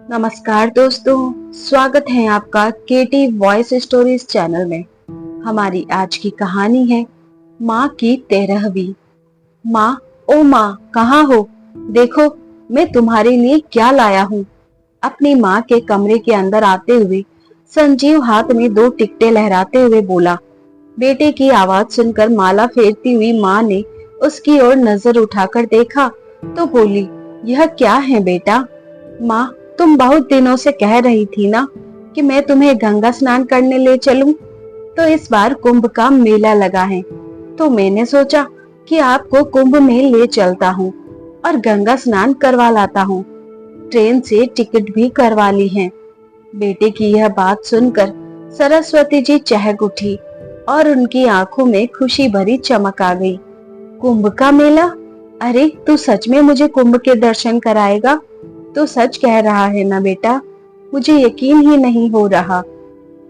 नमस्कार दोस्तों, स्वागत है आपका केटी वॉइस स्टोरीज चैनल में। हमारी आज की कहानी है माँ की 13वीं। माँ, ओ माँ, कहाँ हो? देखो, मैं तुम्हारे लिए क्या लाया हूँ। अपनी माँ के कमरे के अंदर आते हुए संजीव हाथ में 2 टिकटें लहराते हुए बोला। बेटे की आवाज सुनकर माला फेरती हुई माँ ने उसकी ओर नजर उठाकर देखा तो बोली, यह क्या है बेटा? माँ, तुम बहुत दिनों से कह रही थी ना कि मैं तुम्हें गंगा स्नान करने ले चलूं। तो इस बार कुंभ का मेला लगा है, तो मैंने सोचा कि आपको कुंभ में ले चलता हूँ और गंगा स्नान करवा लाता हूँ। ट्रेन से टिकट भी करवा ली है। बेटे की यह बात सुनकर सरस्वती जी चहक उठी और उनकी आंखों में खुशी भरी चमक आ गई। कुंभ का मेला? अरे, तू सच में मुझे कुंभ के दर्शन कराएगा? तो सच कह रहा है ना बेटा? मुझे यकीन ही नहीं हो रहा।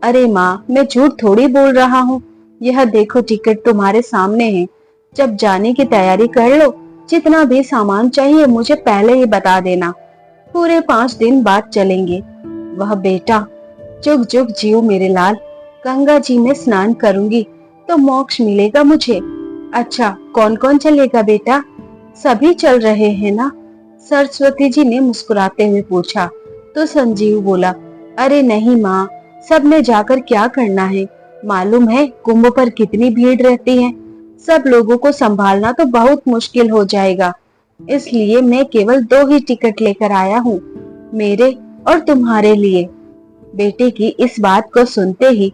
अरे माँ, मैं झूठ थोड़ी बोल रहा हूँ। यह देखो, टिकट तुम्हारे सामने है। जब जाने की तैयारी कर लो। जितना भी सामान चाहिए मुझे पहले ही बता देना। पूरे 5 दिन बाद चलेंगे। वह बेटा, जुग जुग जियो मेरे लाल। गंगा जी में स्नान करूंगी तो मोक्ष मिलेगा मुझे। अच्छा, कौन कौन चलेगा बेटा? सभी चल रहे हैं ना? सरस्वती जी ने मुस्कुराते हुए पूछा। तो संजीव बोला, अरे नहीं माँ, सब ने जाकर क्या करना है? मालूम है कुंभ पर कितनी भीड़ रहती है। सब लोगों को संभालना तो बहुत मुश्किल हो जाएगा। इसलिए मैं केवल 2 ही टिकट लेकर आया हूँ, मेरे और तुम्हारे लिए। बेटे की इस बात को सुनते ही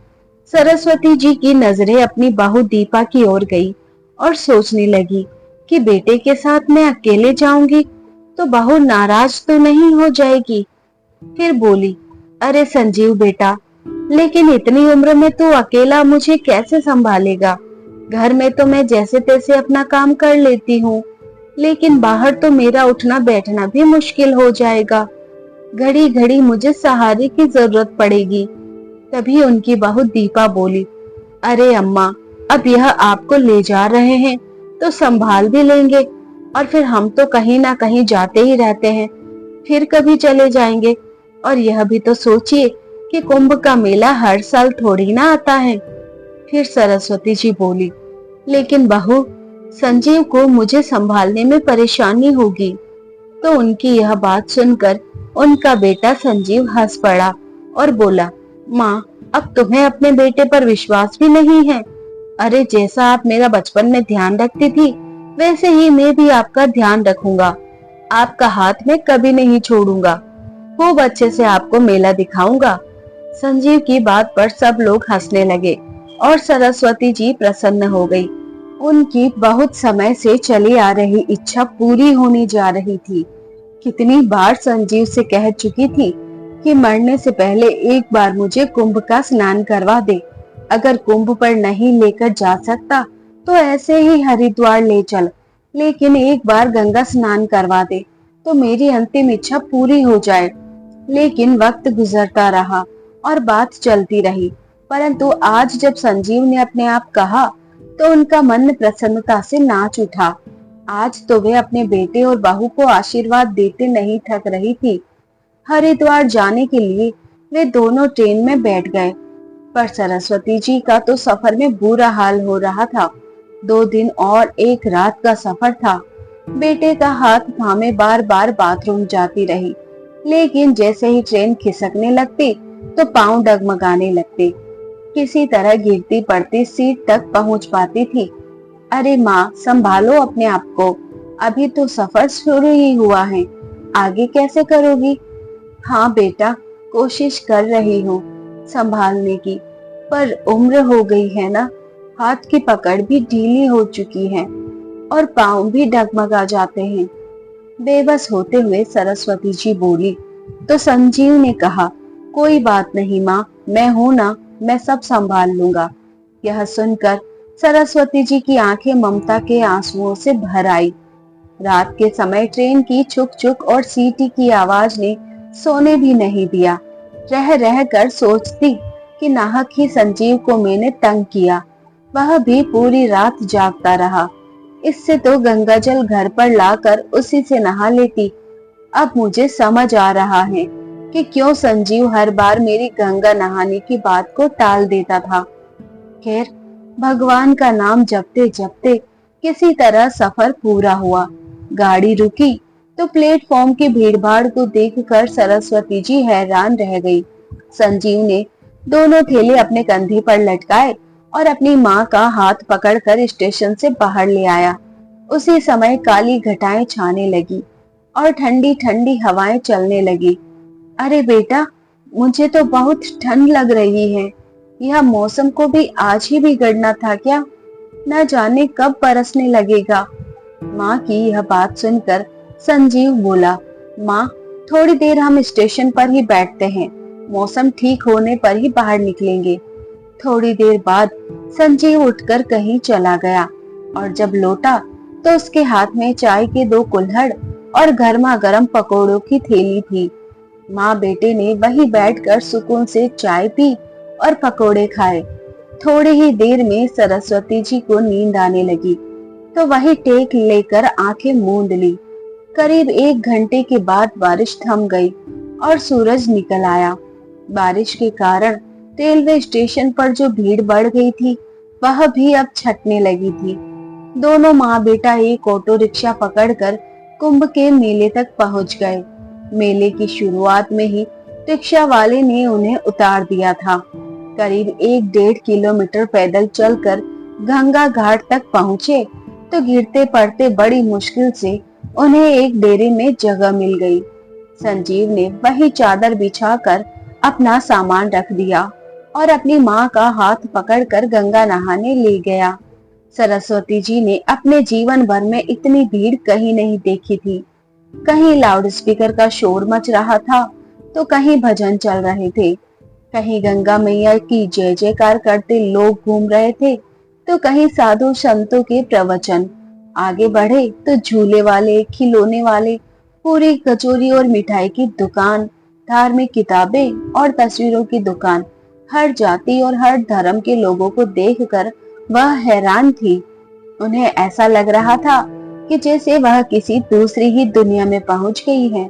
सरस्वती जी की नजरें अपनी बहू दीपा की ओर गई और सोचने लगी कि बेटे के साथ मैं अकेले जाऊंगी तो बहू नाराज तो नहीं हो जाएगी। फिर बोली, अरे संजीव बेटा, लेकिन इतनी उम्र में तू अकेला मुझे कैसे संभालेगा? घर में तो मैं जैसे तैसे अपना काम कर लेती हूँ, लेकिन बाहर तो मेरा उठना बैठना भी मुश्किल हो जाएगा। घड़ी घड़ी मुझे सहारे की जरूरत पड़ेगी। तभी उनकी बहू दीपा बोली, अरे अम्मा, अब यह आपको ले जा रहे हैं तो संभाल भी लेंगे, और फिर हम तो कहीं ना कहीं जाते ही रहते हैं, फिर कभी चले जाएंगे। और यह भी तो सोचिए कि कुंभ का मेला हर साल थोड़ी ना आता है। फिर सरस्वती जी बोली, लेकिन बहू, संजीव को मुझे संभालने में परेशानी होगी। तो उनकी यह बात सुनकर उनका बेटा संजीव हंस पड़ा और बोला, माँ, अब तुम्हें अपने बेटे पर विश्वास भी नहीं है? अरे, जैसा आप मेरा बचपन में ध्यान रखती थी, वैसे ही मैं भी आपका ध्यान रखूंगा। आपका हाथ मैं कभी नहीं छोड़ूंगा। खूब अच्छे से आपको मेला दिखाऊंगा। संजीव की बात पर सब लोग हंसने लगे और सरस्वती जी प्रसन्न हो गई। उनकी बहुत समय से चली आ रही इच्छा पूरी होने जा रही थी। कितनी बार संजीव से कह चुकी थी कि मरने से पहले एक बार मुझे कुंभ का स्नान करवा दे। अगर कुंभ पर नहीं लेकर जा सकता तो ऐसे ही हरिद्वार ले चल, लेकिन एक बार गंगा स्नान करवा दे तो मेरी अंतिम इच्छा पूरी हो जाए। लेकिन वक्त गुजरता रहा और बात चलती रही, परंतु आज जब संजीव ने अपने आप कहा तो उनका मन प्रसन्नता से नाच उठा। आज तो वे अपने बेटे और बहू को आशीर्वाद देते नहीं थक रही थी। हरिद्वार जाने के लिए वे दोनों ट्रेन में बैठ गए, पर सरस्वती जी का तो सफर में बुरा हाल हो रहा था। 2 दिन और 1 रात का सफर था। बेटे का हाथ थामे बार बार बाथरूम जाती रही, लेकिन जैसे ही ट्रेन खिसकने लगती तो पांव डगमगाने लगते। किसी तरह गिरती पड़ती सीट तक पहुंच पाती थी। अरे माँ, संभालो अपने आप को, अभी तो सफर शुरू ही हुआ है, आगे कैसे करोगी? हाँ बेटा, कोशिश कर रही हूँ संभालने की, पर उम्र हो गई है ना, हाथ की पकड़ भी ढीली हो चुकी है और पांव भी डगमगा जाते हैं। बेबस होते हुए सरस्वती जी बोली। तो संजीव ने कहा, कोई बात नहीं माँ, मैं हूं ना, मैं सब संभाल लूंगा। यह सुनकर सरस्वती जी की आंखें ममता के आंसुओं से भर आई। रात के समय ट्रेन की छुक छुक और सीटी की आवाज ने सोने भी नहीं दिया। रह रह कर सोचती कि नाहक ही संजीव को मैंने तंग किया, वह भी पूरी रात जागता रहा। इससे तो गंगाजल घर पर लाकर उसी से नहा लेती। अब मुझे समझ आ रहा है कि क्यों संजीव हर बार मेरी गंगा नहाने की बात को टाल देता था। खैर, भगवान का नाम जपते जपते किसी तरह सफर पूरा हुआ। गाड़ी रुकी तो प्लेटफॉर्म की भीड़भाड़ को देखकर सरस्वती जी हैरान रह गई। संजीव ने दोनों थैले अपने कंधे पर लटकाए और अपनी माँ का हाथ पकड़कर स्टेशन से बाहर ले आया। उसी समय काली घटाएं छाने लगी और ठंडी ठंडी हवाएं चलने लगी। अरे बेटा, मुझे तो बहुत ठंड लग रही है। यह मौसम को भी आज ही बिगड़ना था क्या? न जाने कब बरसने लगेगा। माँ की यह बात सुनकर संजीव बोला, माँ, थोड़ी देर हम स्टेशन पर ही बैठते हैं। मौसम ठीक होने पर ही बाहर निकलेंगे। थोड़ी देर बाद संजीव उठकर कहीं चला गया और जब लौटा तो उसके हाथ में चाय के 2 कुल्हड़ और गर्मा गर्म पकौड़ों की थैली थी। माँ बेटे ने वहीं बैठकर सुकून से चाय पी और पकौड़े खाए। थोड़ी ही देर में सरस्वती जी को नींद आने लगी तो वही टेक लेकर आंखें मूंद ली। करीब 1 घंटे के बाद बारिश थम गई और सूरज निकल आया। बारिश के कारण रेलवे स्टेशन पर जो भीड़ बढ़ गई थी वह भी अब छटने लगी थी। दोनों माँ बेटा एक ऑटो रिक्शा पकड़कर कुंभ के मेले तक पहुंच गए। मेले की शुरुआत में ही रिक्शा वाले ने उन्हें उतार दिया था। करीब 1-1.5 किलोमीटर पैदल चलकर गंगा घाट तक पहुंचे तो गिरते पड़ते बड़ी मुश्किल से उन्हें एक डेरे में जगह मिल गई। संजीव ने वही चादर बिछाकर अपना सामान रख दिया और अपनी माँ का हाथ पकड़कर गंगा नहाने ले गया। सरस्वती जी ने अपने जीवन भर में इतनी भीड़ कहीं नहीं देखी थी। कहीं लाउडस्पीकर का शोर मच रहा था तो कहीं भजन चल रहे थे, कहीं गंगा मैया की जय जयकार करते लोग घूम रहे थे तो कहीं साधु संतों के प्रवचन। आगे बढ़े तो झूले वाले, खिलौने वाले, पूरी कचौरी और मिठाई की दुकान, धार्मिक किताबें और तस्वीरों की दुकान। हर जाति और हर धर्म के लोगों को देखकर वह हैरान थी। उन्हें ऐसा लग रहा था कि जैसे वह किसी दूसरी ही दुनिया में पहुंच गई है।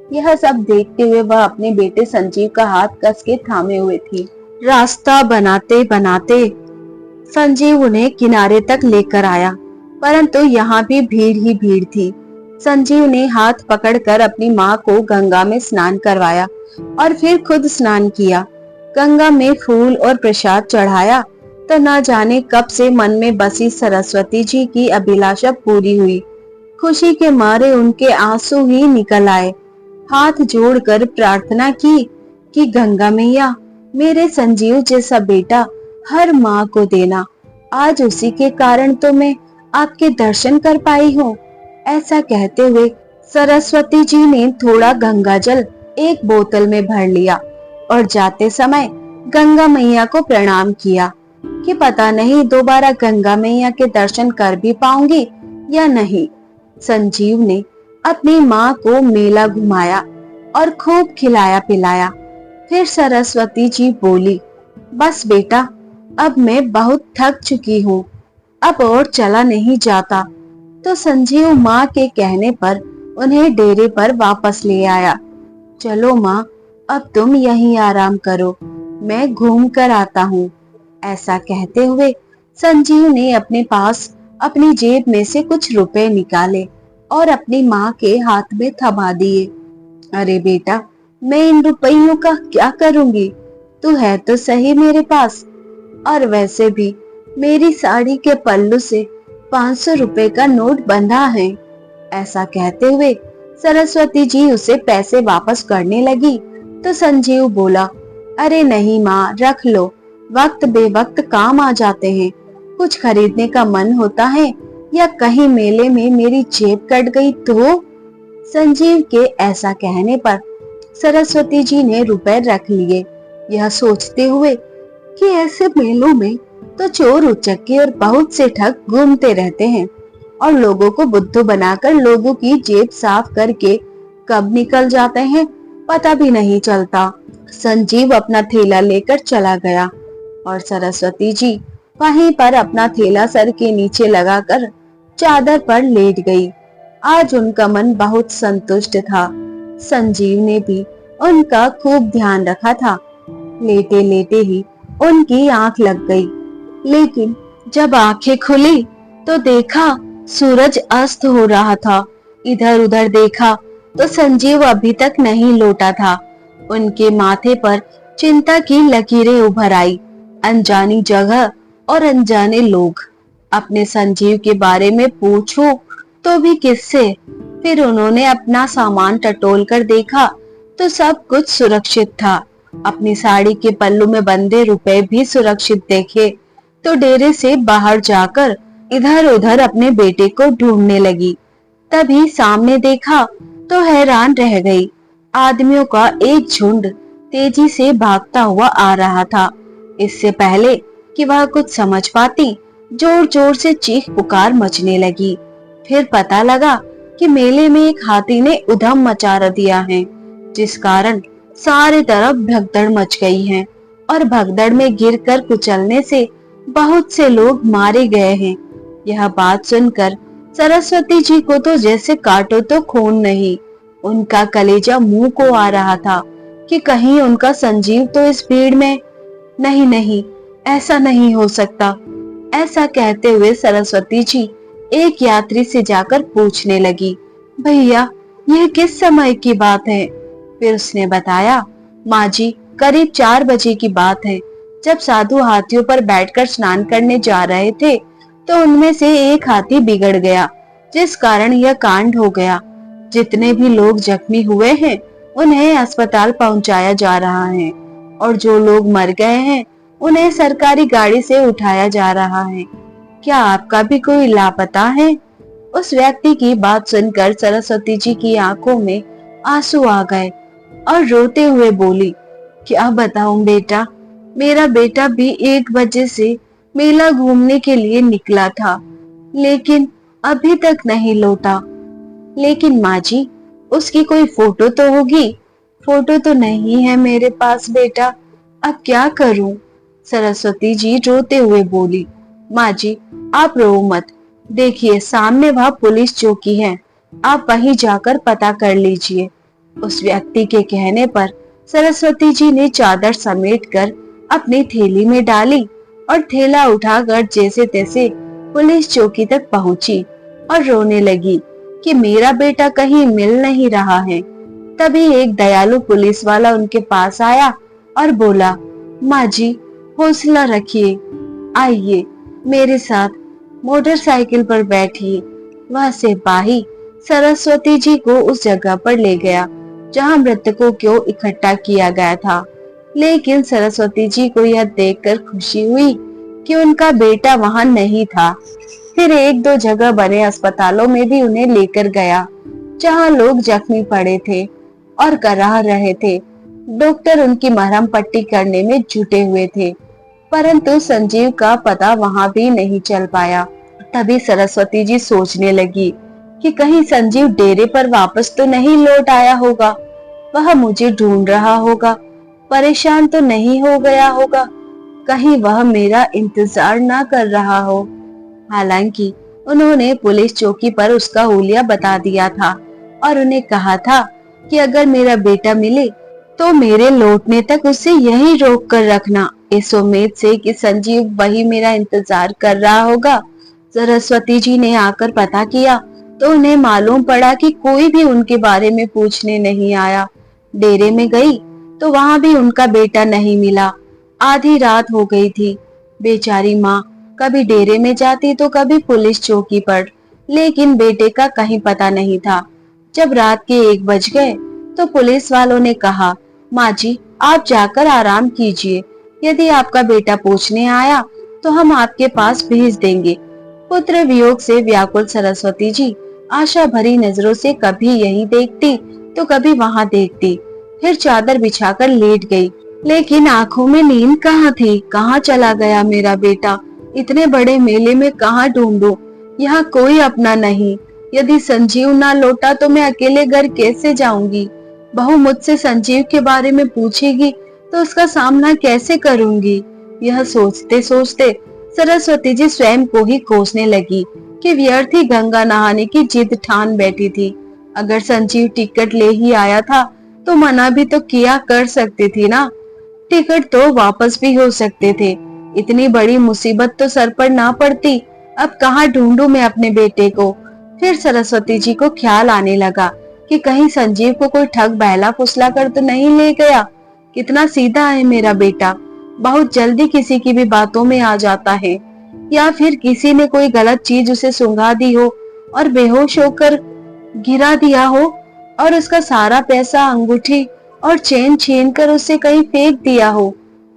यह सब देखते हुए वह अपने बेटे संजीव का हाथ कस के थामे हुए थी। रास्ता बनाते बनाते संजीव उन्हें किनारे तक लेकर आया, परंतु यहाँ भी भीड़ ही भीड़ थी। संजीव ने हाथ पकड़कर अपनी माँ को गंगा में स्नान करवाया और फिर खुद स्नान किया। गंगा में फूल और प्रसाद चढ़ाया तो न जाने कब से मन में बसी सरस्वती जी की अभिलाषा पूरी हुई। खुशी के मारे उनके आंसू ही निकल आए। हाथ जोड़कर प्रार्थना की कि गंगा मैया, मेरे संजीव जैसा बेटा हर माँ को देना। आज उसी के कारण तो मैं आपके दर्शन कर पाई हूँ। ऐसा कहते हुए सरस्वती जी ने थोड़ा गंगा जल एक बोतल में भर लिया और जाते समय गंगा मैया को प्रणाम किया कि पता नहीं दोबारा गंगा मैया के दर्शन कर भी पाऊंगी या नहीं। संजीव ने अपनी माँ को मेला घुमाया और खूब खिलाया पिलाया। फिर सरस्वती जी बोली, बस बेटा, अब मैं बहुत थक चुकी हूँ, अब और चला नहीं जाता। तो संजीव माँ के कहने पर उन्हें डेरे पर वापस ले आया। चलो माँ, अब तुम यहीं आराम करो, मैं घूम कर आता हूँ। ऐसा कहते हुए संजीव ने अपने पास अपनी जेब में से कुछ रुपए निकाले और अपनी माँ के हाथ में थमा दिए। अरे बेटा, मैं इन रुपयों का क्या करूंगी? तू है तो सही मेरे पास, और वैसे भी मेरी साड़ी के पल्लू से 500 रुपए का नोट बंधा है। ऐसा कहते हुए सरस्वती जी उसे पैसे वापस करने लगी तो संजीव बोला, अरे नहीं माँ, रख लो, वक्त बेवक्त काम आ जाते हैं। कुछ खरीदने का मन होता है या कहीं मेले में मेरी जेब कट गई तो। संजीव के ऐसा कहने पर सरस्वती जी ने रुपए रख लिए, यह सोचते हुए कि ऐसे मेलों में तो चोर उचक्के और बहुत से ठग घूमते रहते हैं और लोगों को बुद्धू बनाकर लोगों की जेब साफ करके कब निकल जाते हैं पता भी नहीं चलता। संजीव अपना थैला लेकर चला गया और सरस्वती जी वहीं पर अपना थैला सर के नीचे लगाकर चादर पर लेट गई। आज उनका मन बहुत संतुष्ट था। संजीव ने भी उनका खूब ध्यान रखा था। लेटे लेटे ही उनकी आंख लग गई, लेकिन जब आंखें खुली तो देखा सूरज अस्त हो रहा था। इधर उधर देखा तो संजीव अभी तक नहीं लौटा था। उनके माथे पर चिंता की लकीरें उभर आई। अनजानी जगह और अनजाने लोग। अपने संजीव के बारे में पूछूं तो भी किससे? फिर उन्होंने अपना सामान टटोल कर देखा तो सब कुछ सुरक्षित था। अपनी साड़ी के पल्लू में बंधे रुपए भी सुरक्षित देखे तो डेरे से बाहर जाकर इधर उधर अपने बेटे को ढूंढने लगी। तभी सामने देखा तो हैरान रह गई। आदमियों का एक झुंड तेजी से भागता हुआ आ रहा था। इससे पहले कि वह कुछ समझ पाती, जोर जोर से चीख पुकार मचने लगी। फिर पता लगा कि मेले में एक हाथी ने उधम मचा दिया है, जिस कारण सारे तरफ भगदड़ मच गई है और भगदड़ में गिरकर कुचलने से बहुत से लोग मारे गए हैं। यह बात सुनकर सरस्वती जी को तो जैसे काटो तो खून नहीं। उनका कलेजा मुंह को आ रहा था कि कहीं उनका संजीव तो इस भीड़ में। नहीं नहीं, ऐसा नहीं हो सकता। ऐसा कहते हुए सरस्वती जी एक यात्री से जाकर पूछने लगी, भैया यह किस समय की बात है? फिर उसने बताया, माँ जी करीब 4 बजे की बात है। जब साधु हाथियों पर बैठकर स्नान करने जा रहे थे तो उनमें से एक हाथी बिगड़ गया, जिस कारण यह कांड हो गया। जितने भी लोग जख्मी हुए हैं उन्हें अस्पताल पहुंचाया जा रहा है और जो लोग मर गए हैं उन्हें सरकारी गाड़ी से उठाया जा रहा है। क्या आपका भी कोई लापता है? उस व्यक्ति की बात सुनकर सरस्वती जी की आंखों में आंसू आ गए और रोते हुए बोली, क्या बताऊं बेटा, मेरा बेटा भी 1 बजे से मेला घूमने के लिए निकला था, लेकिन अभी तक नहीं लौटा। लेकिन माँ जी, उसकी कोई फोटो तो होगी? फोटो तो नहीं है मेरे पास बेटा, अब क्या करूं? सरस्वती जी रोते हुए बोली, माँ जी आप रो मत। देखिए सामने वह पुलिस चौकी है, आप वहीं जाकर पता कर लीजिए। उस व्यक्ति के कहने पर सरस्वती जी ने चादर समेटकर अपनी थैली में डाली और थैला उठाकर जैसे तैसे पुलिस चौकी तक पहुंची और रोने लगी कि मेरा बेटा कहीं मिल नहीं रहा है। तभी एक दयालु पुलिस वाला उनके पास आया और बोला, माँ जी हौसला रखिए, आइए मेरे साथ मोटरसाइकिल पर बैठिए। वह सिपाही सरस्वती जी को उस जगह पर ले गया जहां मृतकों को इकट्ठा किया गया था। लेकिन सरस्वती जी को यह देखकर खुशी हुई कि उनका बेटा वहां नहीं था। फिर 1-2 जगह बने अस्पतालों में भी उन्हें लेकर गया, जहां लोग जख्मी पड़े थे और कराह रहे थे। डॉक्टर उनकी मरहम पट्टी करने में जुटे हुए थे, परंतु संजीव का पता वहां भी नहीं चल पाया। तभी सरस्वती जी सोचने लगी कि कहीं संजीव डेरे पर वापस तो नहीं लौट आया होगा, वह मुझे ढूंढ रहा होगा, परेशान तो नहीं हो गया होगा, कहीं वह मेरा इंतजार ना कर रहा हो। हालांकि उन्होंने पुलिस चौकी पर उसका हुलिया बता दिया था और उन्हें कहा था कि अगर मेरा बेटा मिले तो मेरे लौटने तक उसे यहीं रोक कर रखना, इस उम्मीद से कि संजीव वही मेरा इंतजार कर रहा होगा। सरस्वती जी ने आकर पता किया तो उन्हें मालूम पड़ा कि कोई भी उनके बारे में पूछने नहीं आया। डेरे में गई तो वहां भी उनका बेटा नहीं मिला। आधी रात हो गई थी। बेचारी माँ कभी डेरे में जाती तो कभी पुलिस चौकी पर, लेकिन बेटे का कहीं पता नहीं था। जब रात के 1 बज गए तो पुलिस वालों ने कहा, माँ जी आप जाकर आराम कीजिए, यदि आपका बेटा पूछने आया तो हम आपके पास भेज देंगे। पुत्र वियोग से व्याकुल सरस्वती जी आशा भरी नजरों से कभी यही देखती तो कभी वहां देखती, फिर चादर बिछाकर लेट गई। लेकिन आंखों में नींद कहाँ थी? कहाँ चला गया मेरा बेटा? इतने बड़े मेले में कहाँ ढूंढूं? यहाँ कोई अपना नहीं। यदि संजीव ना लौटा तो मैं अकेले घर कैसे जाऊंगी? बहू मुझसे संजीव के बारे में पूछेगी तो उसका सामना कैसे करूंगी? यह सोचते सोचते सरस्वती जी स्वयं को ही कोसने लगी कि व्यर्थ ही गंगा नहाने की जिद ठान बैठी थी। अगर संजीव टिकट ले ही आया था तो मना भी तो किया कर सकती थी ना। टिकट तो वापस भी हो सकते थे। इतनी बड़ी मुसीबत तो सर पर ना पड़ती। अब कहाँ ढूंढूं मैं अपने बेटे को। फिर सरस्वती जी को ख्याल आने लगा कि कहीं संजीव को कोई ठग बहला फुसला कर तो नहीं ले गया। कितना सीधा है मेरा बेटा, बहुत जल्दी किसी की भी बातों में आ जाता है। या फिर किसी ने कोई गलत चीज उसे सुंघा दी हो और बेहोश होकर गिरा दिया हो, और उसका सारा पैसा, अंगूठी और चेन छीन कर उसे कहीं फेंक दिया हो।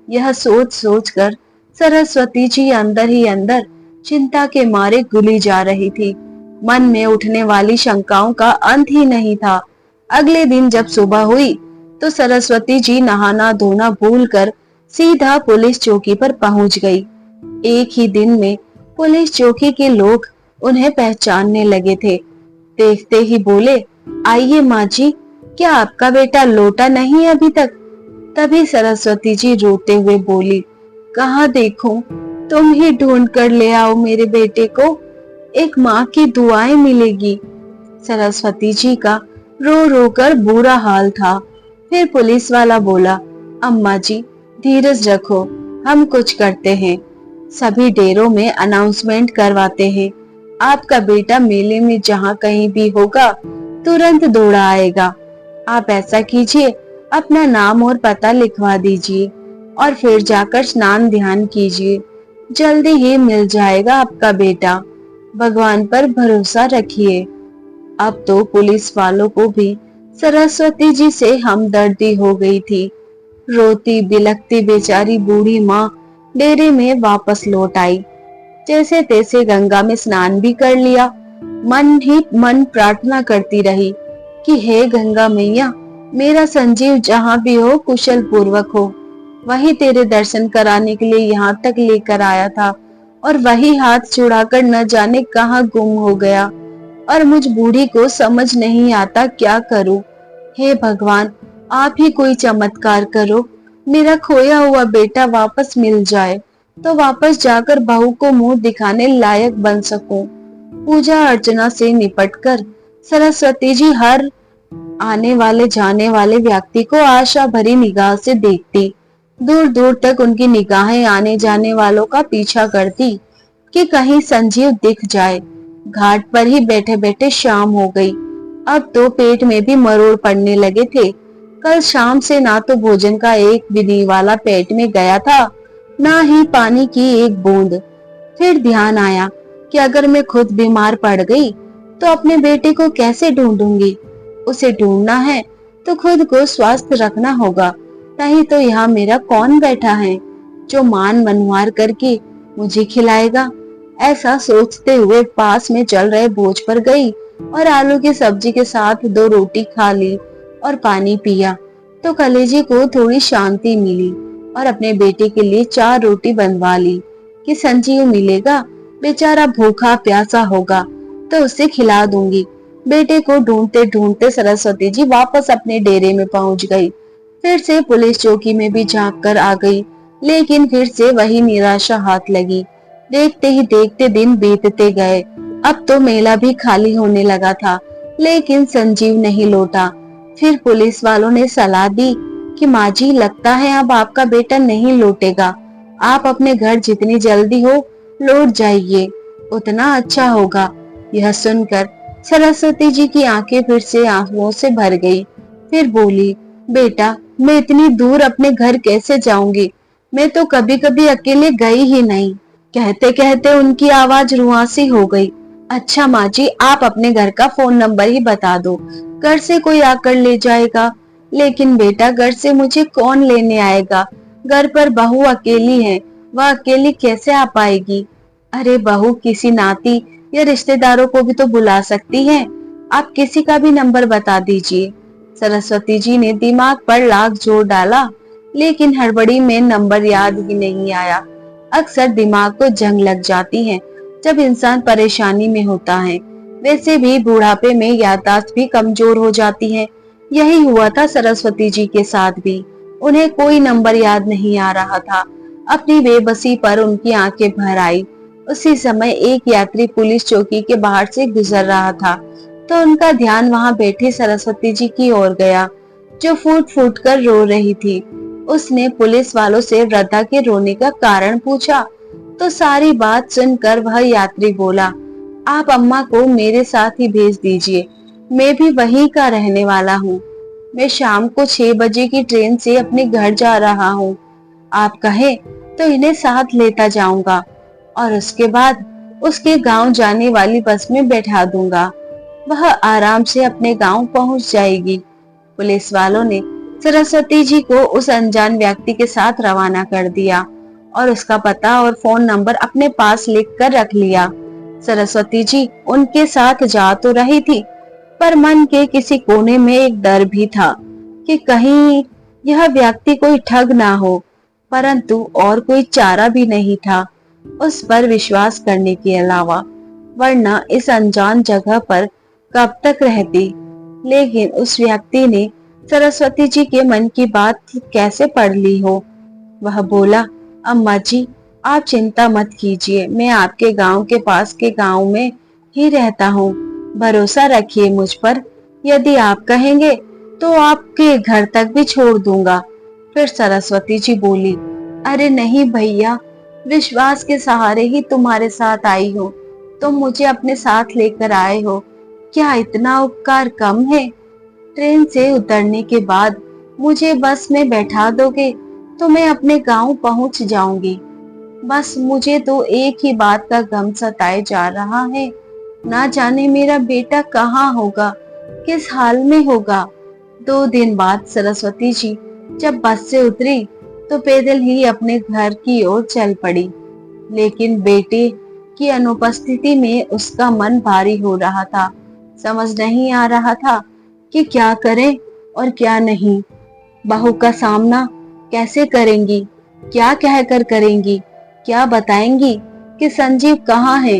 यह सोच सोच कर सरस्वती जी अंदर ही अंदर चिंता के मारे गुली जा रही थी। मन में उठने वाली शंकाओं का अंत ही नहीं था। अगले दिन जब सुबह हुई तो सरस्वती जी नहाना धोना भूलकर सीधा पुलिस चौकी पर पहुंच गई। एक ही दिन में पुलिस चौकी के लोग उन्हें पहचानने लगे थे। देखते ही बोले, आइए माँ जी, क्या आपका बेटा लौटा नहीं अभी तक? तभी सरस्वती जी रोते हुए बोली, कहाँ देखूं, तुम ही ढूंढ कर ले आओ मेरे बेटे को, एक माँ की दुआएं मिलेगी। सरस्वती जी का रो रो कर बुरा हाल था। फिर पुलिस वाला बोला, अम्मा जी धीरज रखो, हम कुछ करते हैं। सभी डेरों में अनाउंसमेंट करवाते हैं। आपका बेटा मेले में जहाँ कहीं भी होगा तुरंत दौड़ा आएगा। आप ऐसा कीजिए, अपना नाम और पता लिखवा दीजिए और फिर जाकर स्नान ध्यान कीजिए। जल्दी ही मिल जाएगा आपका बेटा। भगवान पर भरोसा रखिए। अब तो पुलिस वालों को भी सरस्वती जी से हमदर्दी हो गई थी। रोती बिलखती बेचारी बूढ़ी माँ डेरे में वापस लौट आई। जैसे तैसे गंगा में स्नान भी कर लिया। मन ही मन प्रार्थना करती रही कि हे गंगा मैया, मेरा संजीव जहाँ भी हो कुशल पूर्वक हो। वही तेरे दर्शन कराने के लिए यहाँ तक लेकर आया था और वही हाथ छुड़ाकर न जाने कहाँ गुम हो गया, और मुझ बूढ़ी को समझ नहीं आता क्या करूं। हे भगवान, आप ही कोई चमत्कार करो, मेरा खोया हुआ बेटा वापस मिल जाए तो वापस जाकर बहू को मुंह दिखाने लायक बन सकूं। पूजा अर्चना से निपटकर सरस्वती जी हर आने वाले जाने वाले व्यक्ति को आशा भरी निगाह से देखती। दूर दूर तक उनकी निगाहें आने जाने वालों का पीछा करती कि कहीं संजीव दिख जाए। घाट पर ही बैठे बैठे शाम हो गई। अब तो पेट में भी मरोड़ पड़ने लगे थे। कल शाम से ना तो भोजन का एक भी निवाला पेट में गया था, ना ही पानी की एक बूंद। फिर ध्यान आया कि अगर मैं खुद बीमार पड़ गई तो अपने बेटे को कैसे ढूंढूंगी। उसे ढूंढना है तो खुद को स्वस्थ रखना होगा, नहीं तो यहाँ मेरा कौन बैठा है जो मान मनवार करके मुझे खिलाएगा। ऐसा सोचते हुए पास में चल रहे बोझ पर गई और आलू की सब्जी के साथ 2 रोटी खा ली और पानी पिया तो कलेजे को थोड़ी शांति मिली, और अपने बेटे के लिए 4 रोटी बनवा ली कि संजीव मिलेगा, बेचारा भूखा प्यासा होगा तो उसे खिला दूंगी। बेटे को ढूंढते ढूंढते सरस्वती जी वापस अपने डेरे में पहुंच गई। फिर से पुलिस चौकी में भी झांक कर आ गई, लेकिन फिर से वही निराशा हाथ लगी। देखते ही देखते दिन बीतते गए। अब तो मेला भी खाली होने लगा था, लेकिन संजीव नहीं लौटा। फिर पुलिस वालों ने सलाह दी कि माँ जी, लगता है अब आपका बेटा नहीं लौटेगा। आप अपने घर जितनी जल्दी हो लौट जाइए, उतना अच्छा होगा। यह सुनकर सरस्वती जी की आंखें फिर से आंसुओं से भर गई। फिर बोली, बेटा, मैं इतनी दूर अपने घर कैसे जाऊंगी? मैं तो कभी कभी अकेले गई ही नहीं। कहते कहते उनकी आवाज रुआंसी हो गई। अच्छा माँ जी, आप अपने घर का फोन नंबर ही बता दो, घर से कोई आकर ले जाएगा। लेकिन बेटा, घर से मुझे कौन लेने आएगा? घर पर बहू अकेली है, वह अकेली कैसे आ पाएगी? अरे बहू किसी नाती या रिश्तेदारों को भी तो बुला सकती है। आप किसी का भी नंबर बता दीजिए। सरस्वती जी ने दिमाग पर लाख जोर डाला, लेकिन हड़बड़ी में नंबर याद ही नहीं आया। अक्सर दिमाग को जंग लग जाती है जब इंसान परेशानी में होता है। वैसे भी बुढ़ापे में याददाश्त भी कमजोर हो जाती है। यही हुआ था सरस्वती जी के साथ भी। उन्हें कोई नंबर याद नहीं आ रहा था। अपनी बेबसी पर उनकी आंखें भर आई। उसी समय एक यात्री पुलिस चौकी के बाहर से गुजर रहा था, तो उनका ध्यान वहां बैठे सरस्वती जी की ओर गया, जो फूट फूट कर रो रही थी। उसने पुलिस वालों से वृद्धा के रोने का कारण पूछा तो सारी बात सुनकर वह यात्री बोला, आप अम्मा को मेरे साथ ही भेज दीजिए, मैं भी वहीं का रहने वाला हूँ। मैं शाम को 6 बजे की ट्रेन से अपने घर जा रहा हूँ। आप कहें तो इन्हें साथ लेता जाऊंगा और उसके बाद उसके गांव जाने वाली बस में बैठा दूंगा। वह आराम से अपने गांव पहुंच जाएगी। पुलिस वालों ने सरस्वती जी को उस अनजान व्यक्ति के साथ रवाना कर दिया और उसका पता और फोन नंबर अपने पास लिख कर रख लिया। सरस्वती जी उनके साथ जा तो रही थी, पर मन के किसी कोने में एक डर भी था कि कहीं यह व्यक्ति कोई ठग ना हो। परंतु और कोई चारा भी नहीं था उस पर विश्वास करने के अलावा, वरना इस अनजान जगह पर कब तक रहती। लेकिन उस व्यक्ति ने सरस्वती जी के मन की बात कैसे पढ़ ली हो। वह बोला, अम्मा जी आप चिंता मत कीजिए, मैं आपके गांव के पास के गांव में ही रहता हूँ। भरोसा रखिए मुझ पर, यदि आप कहेंगे तो आपके घर तक भी छोड़ दूंगा। फिर सरस्वती जी बोली, अरे नहीं भैया, विश्वास के सहारे ही तुम्हारे साथ आई हो। तुम मुझे अपने साथ लेकर आए हो, क्या इतना उपकार कम है? ट्रेन से उतरने के बाद मुझे बस में बैठा दोगे तो मैं अपने गांव पहुंच जाऊंगी। बस मुझे तो एक ही बात का गम सताए जा रहा है, ना जाने मेरा बेटा कहाँ होगा, किस हाल में होगा। 2 दिन बाद सरस्वती जी जब बस से उतरी तो पैदल ही अपने घर की ओर चल पड़ी। लेकिन बेटे की अनुपस्थिति में उसका मन भारी हो रहा था। समझ नहीं आ रहा था कि क्या करें और क्या नहीं। बहू का सामना कैसे करेंगी, क्या कहकर करेंगी, क्या बताएंगी कि संजीव कहाँ है।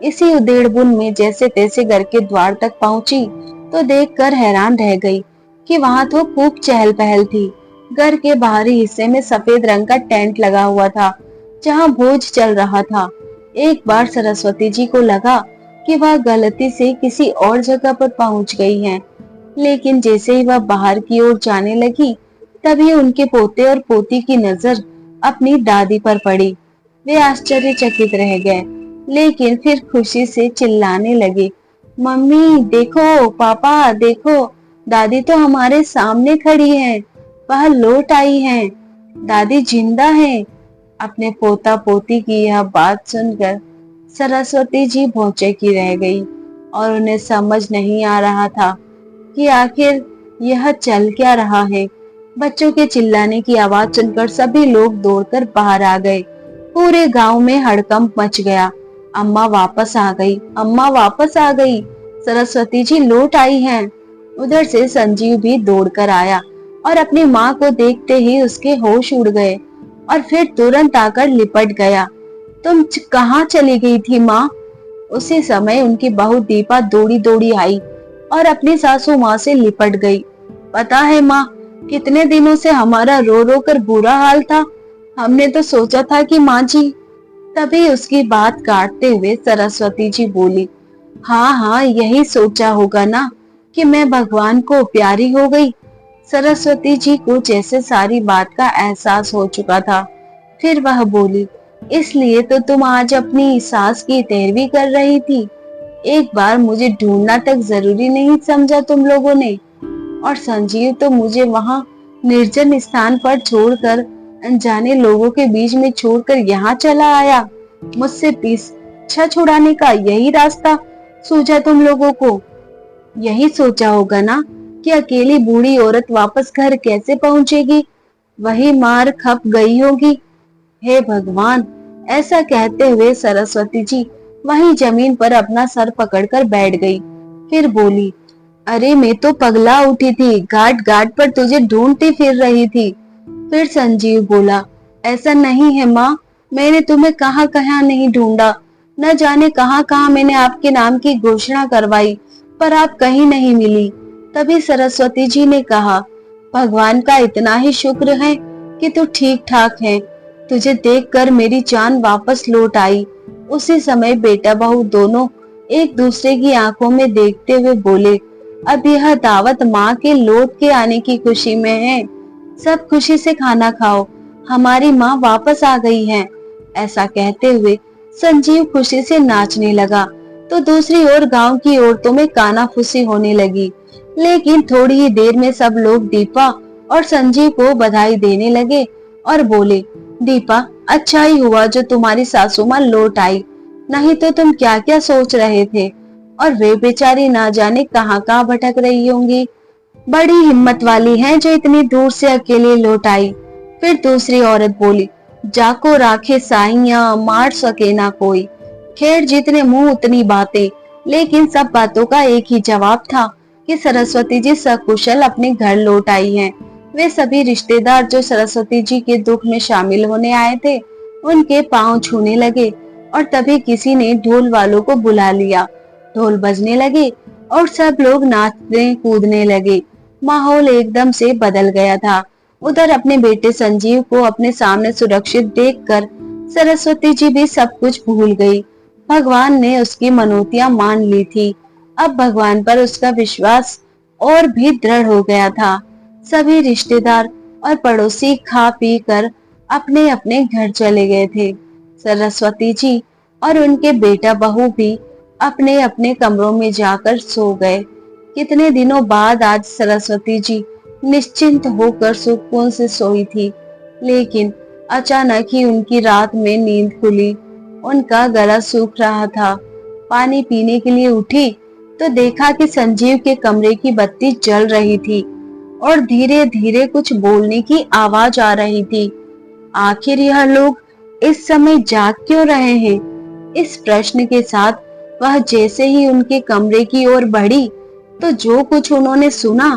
इसी उधेड़बुन में जैसे तैसे घर के द्वार तक पहुंची तो देखकर हैरान रह गई कि वहां तो खूब चहल पहल थी। घर के बाहरी हिस्से में सफेद रंग का टेंट लगा हुआ था जहां भोज चल रहा था। एक बार सरस्वती जी को लगा कि वह गलती से किसी और जगह पर पहुंच गई हैं। लेकिन जैसे ही वह बाहर की ओर जाने लगी तभी उनके पोते और पोती की नजर अपनी दादी पर पड़ी। वे आश्चर्यचकित रह गए, लेकिन फिर खुशी से चिल्लाने लगे, मम्मी देखो, पापा देखो, दादी तो हमारे सामने खड़ी है, वह लौट आई हैं, दादी जिंदा हैं। अपने पोता पोती की यह बात सुनकर सरस्वती जी भौंचे की रह गई और उन्हें समझ नहीं आ रहा था कि आखिर यह चल क्या रहा है। बच्चों के चिल्लाने की आवाज सुनकर सभी लोग दौड़कर बाहर आ गए। पूरे गांव में हड़कंप मच गया। अम्मा वापस आ गई, अम्मा वापस आ गई, सरस्वती जी लौट आई हैं। उधर से संजीव भी दौड़कर आया और अपनी माँ को देखते ही उसके होश उड़ गए और फिर तुरंत आकर लिपट गया। तुम कहाँ चली गई थी माँ? उसी समय उनकी बहू दीपा दौड़ी दौड़ी आई और अपनी सासू माँ से लिपट गई। पता है माँ, कितने दिनों से हमारा रो रो कर बुरा हाल था। हमने तो सोचा था कि माँ जी। तभी उसकी बात काटते हुए सरस्वती जी बोली, हाँ हाँ यही सोचा होगा ना कि मैं भगवान को प्यारी हो गई। सरस्वती जी को जैसे सारी बात का एहसास हो चुका था। फिर वह बोली, इसलिए तो तुम आज अपनी सास की तेरवी कर रही थी। एक बार मुझे ढूंढना तक जरूरी नहीं समझा तुम लोगों ने। और संजीव तो मुझे वहां निर्जन स्थान पर छोड़कर, अनजाने लोगों के बीच में छोड़कर यहाँ चला आया। मुझसे पीछा छुड़ाने का यही रास्ता सूझा तुम लोगों को। यही सोचा होगा ना कि अकेली बूढ़ी औरत वापस घर कैसे पहुंचेगी, वही मार खप गई होगी। हे भगवान, ऐसा कहते हुए सरस्वती जी वहीं जमीन पर अपना सर पकड़कर बैठ गई। फिर बोली, अरे मैं तो पगला उठी थी, घाट घाट पर तुझे ढूंढती फिर रही थी। फिर संजीव बोला, ऐसा नहीं है माँ, मैंने तुम्हें कहाँ कहाँ नहीं ढूंढा, न जाने कहाँ कहाँ मैंने आपके नाम की घोषणा करवाई, पर आप कहीं नहीं मिली। तभी सरस्वती जी ने कहा, भगवान का इतना ही शुक्र है कि तू ठीक ठाक है। तुझे देखकर मेरी जान वापस लौट आई। उसी समय बेटा बहू दोनों एक दूसरे की आंखों में देखते हुए बोले, अब यह दावत माँ के लौट के आने की खुशी में है। सब खुशी से खाना खाओ, हमारी माँ वापस आ गई है। ऐसा कहते हुए संजीव खुशी से नाचने लगा, तो दूसरी ओर गांव की औरतों में कानाफूसी होने लगी। लेकिन थोड़ी ही देर में सब लोग दीपा और संजीव को बधाई देने लगे और बोले, दीपा, अच्छा ही हुआ जो तुम्हारी सासू माँ लौट आई, नहीं तो तुम क्या क्या सोच रहे थे, और वे बेचारी ना जाने कहाँ कहाँ भटक रही होंगी। बड़ी हिम्मत वाली हैं जो इतनी दूर से अकेले लौट आई। फिर दूसरी औरत बोली, जाको राखे साइया, मार सके ना कोई। खैर, जितने मुंह उतनी बातें, लेकिन सब बातों का एक ही जवाब था कि सरस्वती जी सकुशल अपने घर लौट आई हैं। वे सभी रिश्तेदार जो सरस्वती जी के दुख में शामिल होने आए थे, उनके पांव छूने लगे और तभी किसी ने ढोल वालों को बुला लिया। ढोल बजने लगे और सब लोग नाचने कूदने लगे। माहौल एकदम से बदल गया था। उधर अपने बेटे संजीव को अपने सामने सुरक्षित देखकर सरस्वती जी भी सब कुछ भूल गई। भगवान ने उसकी मनौतियां मान ली थी। अब भगवान पर उसका विश्वास और भी दृढ़ हो गया था। सभी रिश्तेदार और पड़ोसी खा पी कर अपने अपने घर चले गए थे। सरस्वती जी और उनके बेटा बहू भी अपने अपने कमरों में जाकर सो गए। कितने दिनों बाद आज सरस्वती जी निश्चिंत होकर सुकून से सोई थी, लेकिन अचानक ही उनकी रात में नींद खुली। उनका गला सूख रहा था। पानी पीने के लिए उठी तो देखा कि संजीव के कमरे की बत्ती जल रही थी और धीरे धीरे कुछ बोलने की आवाज आ रही थी। आखिर यह लोग इस समय जाग क्यों रहे हैं? इस प्रश्न के साथ वह जैसे ही उनके कमरे की ओर बढ़ी तो जो कुछ उन्होंने सुना,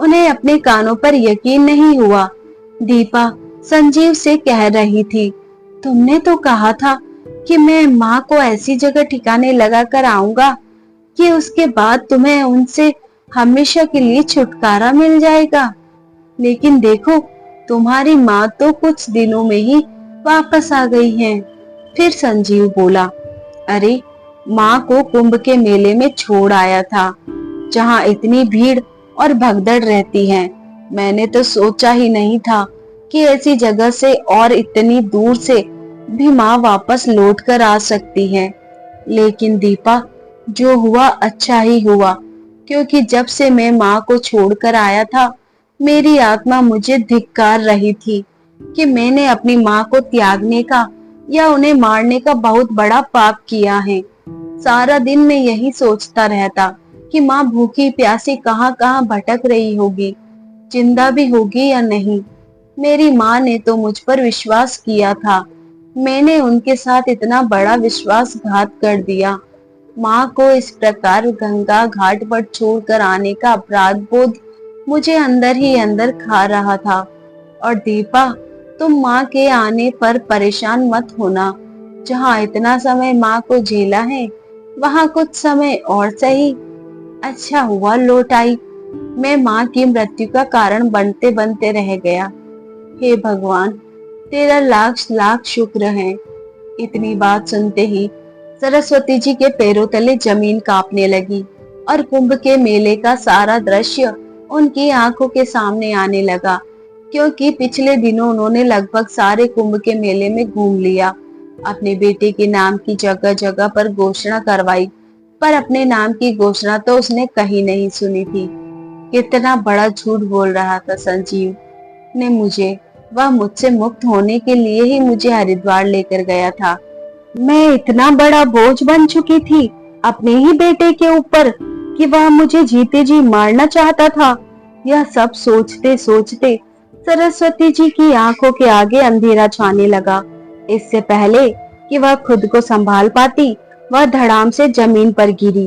उन्हें अपने कानों पर यकीन नहीं हुआ। दीपा संजीव से कह रही थी, तुमने तो कहा था कि मैं माँ को ऐसी जगह ठिकाने लगा कर आऊंगा कि उसके बाद तुम्हें उनसे हमेशा के लिए छुटकारा मिल जाएगा। लेकिन देखो, तुम्हारी माँ तो कुछ दिनों में ही वापस आ गई है। फिर संजीव बोला, अरे, माँ को कुंभ के मेले में छोड़ आया था, जहाँ इतनी भीड़ और भगदड़ रहती है। मैंने तो सोचा ही नहीं था कि ऐसी जगह से और इतनी दूर से भी माँ वापस लौट कर आ सकती है। लेकिन दीपा, जो हुआ अच्छा ही हुआ, क्योंकि जब से मैं माँ को छोड़कर आया था, मेरी आत्मा मुझे धिक्कार रही थी कि मैंने अपनी माँ को त्यागने का या उन्हें मारने का बहुत बड़ा पाप किया है। सारा दिन मैं यही सोचता रहता कि माँ भूखी प्यासी कहाँ कहाँ भटक रही होगी, जिंदा भी होगी या नहीं। मेरी माँ ने तो मुझ पर विश्वास किया था, मैंने उनके साथ इतना बड़ा विश्वासघात कर दिया। माँ को इस प्रकार गंगा घाट पर छोड़कर आने का अपराध बोध मुझे अंदर ही अंदर खा रहा था। और दीपा, तुम माँ के आने पर परेशान मत होना। जहाँ इतना समय माँ को झेला है, वहाँ कुछ समय और सही। अच्छा हुआ लौट आई। मैं माँ की मृत्यु का कारण बनते बनते रह गया। हे भगवान, तेरा लाख लाख शुक्र है। इतनी बात सुनते ही सरस्वती जी के पैरों तले जमीन कांपने लगी और कुंभ के मेले का सारा दृश्य उनकी आंखों के सामने आने लगा, क्योंकि पिछले दिनों उन्होंने लगभग सारे कुंभ के मेले में घूम लिया। अपने बेटे के नाम की जगह जगह पर घोषणा करवाई, पर अपने नाम की घोषणा तो उसने कहीं नहीं सुनी थी। कितना बड़ा झूठ बोल रहा था संजीव ने मुझे। वह मुझसे मुक्त होने के लिए ही मुझे हरिद्वार लेकर गया था। मैं इतना बड़ा बोझ बन चुकी थी अपने ही बेटे के ऊपर कि वह मुझे जीते जी मारना चाहता था। यह सब सोचते सोचते सरस्वती जी की आंखों के आगे अंधेरा छाने लगा। इससे पहले कि वह खुद को संभाल पाती, वह धड़ाम से जमीन पर गिरी।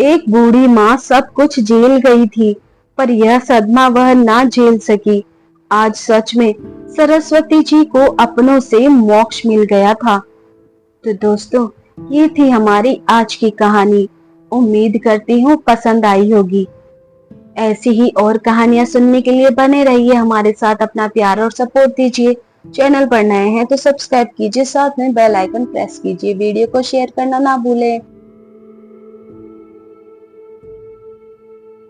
एक बूढ़ी माँ सब कुछ झेल गई थी, पर यह सदमा वह ना झेल सकी। आज सच में सरस्वती जी को अपनों से मोक्ष मिल गया था। तो दोस्तों, ये थी हमारी आज की कहानी। उम्मीद करती हूँ पसंद आई होगी। ऐसी ही और कहानियां सुनने के लिए बने रहिए हमारे साथ। अपना प्यार और सपोर्ट दीजिए। चैनल पर नए हैं तो सब्सक्राइब कीजिए, साथ में बेल आइकन प्रेस कीजिए। वीडियो को शेयर करना ना भूलें।